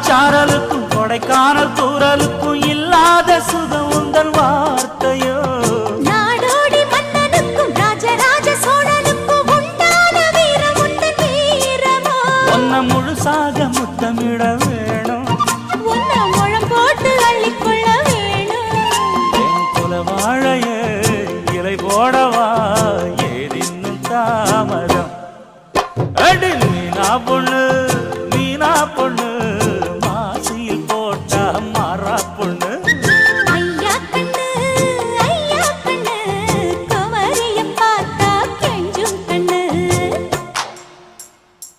சாரலுக்கும் கொடைக்கானல் தூரலுக்கும் இல்லாத சுகம் உந்தன் வார்த்தையோ. நாடோடி மன்னனுக்கும் ராஜராஜ சோழனுக்கும் உண்டான வீரம் உந்தன் வீரமோ. உன்னை முழுசாக முத்தமிட வேணும், உன்னை முழம் போட்டு அள்ளிக்கொள்ள வேணும். என் குல வாழையே இலை போடவா ஏதின்னும் தாமதம். அடி மீனா பொண்ணு மீனா பொண்ணு